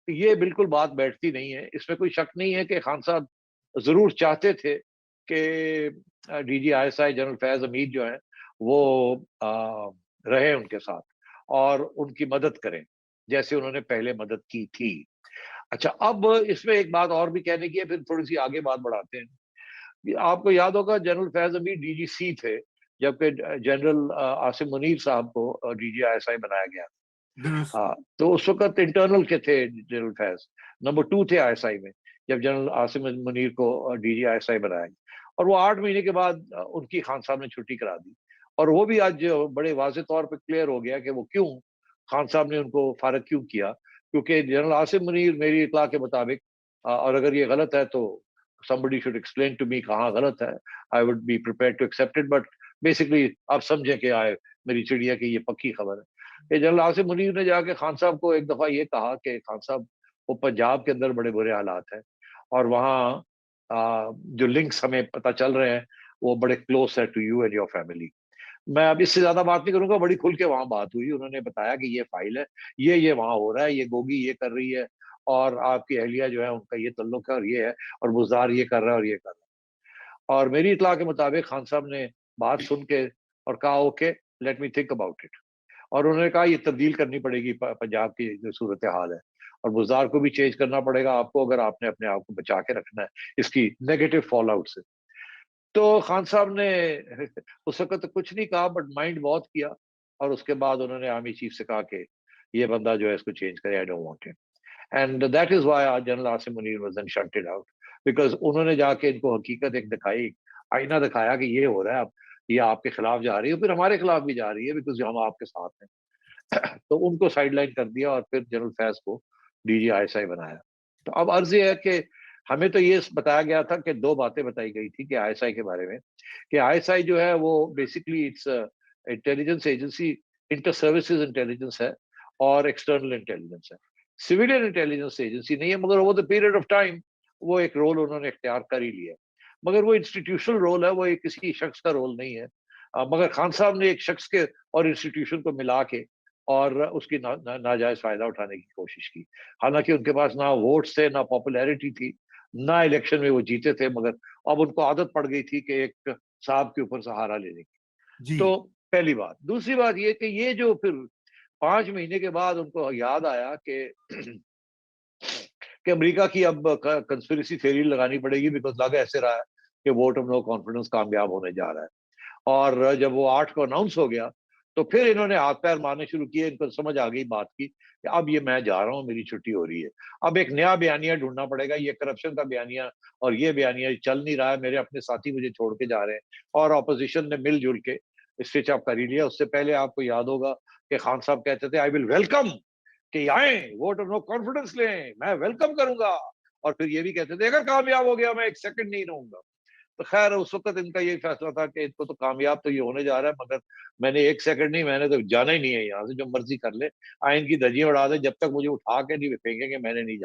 یہ بالکل بات بیٹھتی نہیں ہے، اس میں کوئی شک نہیں ہے کہ خان صاحب ضرور چاہتے تھے کہ D G I S I general Faiz Hamid جو ہیں وہ رہیں ان کے ساتھ اور ان کی مدد کریں جیسے انہوں نے پہلے مدد کی تھی۔ اچھا، اب اس میں ایک بات اور بھی کہنے کی ہے، پھر تھوڑی سی آگے بات بڑھاتے ہیں۔ آپ کو یاد ہوگا جنرل فیض حمید ڈی جی سی تھے جبکہ جنرل عاصم منیر صاحب کو ڈی جی آئی ایس آئی بنایا گیا۔ درست. ہاں، تو اس وقت انٹرنل کے تھے جنرل فیض، نمبر 2 تھے آئی ایس آئی میں جب جنرل عاصم منیر کو ڈی جی آئی ایس آئی بنایا گیا، اور وہ 8 مہینے کے بعد ان کی خان صاحب نے چھٹی کرا دی، اور وہ بھی آج بڑے واضح طور پہ کلیئر ہو گیا کہ وہ کیوں خان صاحب نے ان کو فارغ کیوں کیا، کیونکہ جنرل عاصم منیر میری اطلاع کے مطابق اور اگر یہ غلط ہے تو somebody should explain to me کہاں غلط ہے، I would be prepared to accept it, but basically آپ سمجھیں کہ میری چڑیا کی یہ پکی خبر ہے کہ جنرل عاصم منیر نے جا کے خان صاحب کو ایک دفعہ یہ کہا کہ خان صاحب وہ پنجاب کے اندر بڑے برے حالات ہیں اور وہاں جو لنکس ہمیں پتہ چل رہے ہیں وہ بڑے کلوز ہے to you and your family. میں اب اس سے زیادہ بات نہیں کروں گا، بڑی کھل کے وہاں بات ہوئی، انہوں نے بتایا کہ یہ فائل ہے، یہ وہاں ہو رہا ہے، یہ گوگی یہ کر رہی ہے اور آپ کی اہلیہ جو ہے ان کا یہ تعلق ہے اور یہ ہے، اور بزدار یہ کر رہا ہے اور یہ کر رہا ہے۔ اور میری اطلاع کے مطابق خان صاحب نے بات سن کے اور کہا okay let me think about it, اور انہوں نے کہا یہ تبدیل کرنی پڑے گی پنجاب کی جو صورتحال ہے، اور بزدار کو بھی چینج کرنا پڑے گا آپ کو اگر آپ نے اپنے آپ کو بچا کے رکھنا ہے اس کی نیگیٹو فال آؤٹ سے۔ تو خان صاحب نے اس وقت تو کچھ نہیں کہا بٹ مائنڈ بہت کیا، اور اس کے بعد انہوں نے آرمی چیف سے کہا کہ یہ بندہ جو ہے اس کو چینج کرے، I don't want it, and that is why general Asim Munir was then shutted out, because انہوں نے جا کے ان کو حقیقت ایک دکھائی، آئینہ دکھایا کہ یہ ہو رہا ہے، اب یہ آپ کے خلاف جا رہی ہے، پھر ہمارے خلاف بھی جا رہی ہے بیکاز ہم آپ کے ساتھ ہیں۔ تو ان کو سائڈ لائن کر دیا اور پھر جنرل فیض کو ڈی جی آئی ایس آئی بنایا۔ تو اب عرض یہ ہے کہ ہمیں تو یہ بتایا گیا تھا کہ 2 باتیں بتائی گئی تھی کہ آئی ایس آئی کے بارے میں، کہ آئی ایس آئی جو ہے وہ basically it's intelligence agency, inter services intelligence ہے اور ایکسٹرنل انٹیلیجنس ہے، سویلین انٹیلیجنس ایجنسی نہیں ہے، مگر over the period of time وہ ایک رول انہوں نے اختیار کر ہی لیا، مگر وہ انسٹیٹیوشنل رول ہے، وہ ایک کسی شخص کا رول نہیں ہے۔ مگر خان صاحب نے ایک شخص کے اور انسٹیٹیوشن کو ملا کے اور اس کی ناجائز فائدہ اٹھانے کی کوشش کی، حالانکہ ان کے پاس نہ ووٹس تھے نہ پاپولیرٹی تھی، نہ الیکشن میں وہ جیتے تھے، مگر اب ان کو عادت پڑ گئی تھی کہ ایک صاحب کے اوپر سہارا لینے کی۔ جی. تو پہلی بات، دوسری بات یہ کہ یہ جو پھر 5 مہینے کے بعد ان کو یاد آیا کہ امریکہ کی اب کنسپریسی تھیوری لگانی پڑے گی، بیکاز لگ ایسے رہا ہے کہ ووٹ آف نو کانفیڈنس کامیاب ہونے جا رہا ہے، اور جب وہ 8 کو اناؤنس ہو گیا تو پھر انہوں نے ہاتھ پیر مارنے شروع کیے، ان کو سمجھ آ گئی بات کی کہ اب یہ میں جا رہا ہوں، میری چھٹی ہو رہی ہے، اب ایک نیا بیانیہ ڈھونڈنا پڑے گا، یہ کرپشن کا بیانیہ اور یہ بیانیہ چل نہیں رہا ہے، میرے اپنے ساتھی مجھے چھوڑ کے جا رہے ہیں، اور اپوزیشن نے مل جل کے اسٹچ اپ کر ہی لیا۔ اس سے پہلے آپ کو یاد ہوگا کہ خان صاحب کہتے تھے آئی ول ویلکم، کہ آئیں ووٹ آف نو کانفیڈنس لیں، میں ویلکم کروں گا، اور پھر یہ بھی کہتے تھے اگر کامیاب ہو گیا میں 1 سیکنڈ نہیں رہوں گا۔ تو خیر اس وقت ان کا یہ فیصلہ تھا کہ ان کو تو کامیاب تو یہ ہونے جا رہا ہے، مگر میں نے 1 سیکنڈ نہیں، میں نے تو جانا ہی نہیں ہے یہاں سے، جو مرضی کر لے، آئین کی دھجیاں اڑا دے، جب تک مجھے اٹھا کے نہیں پھینکیں گے میں نے نہیں جانا۔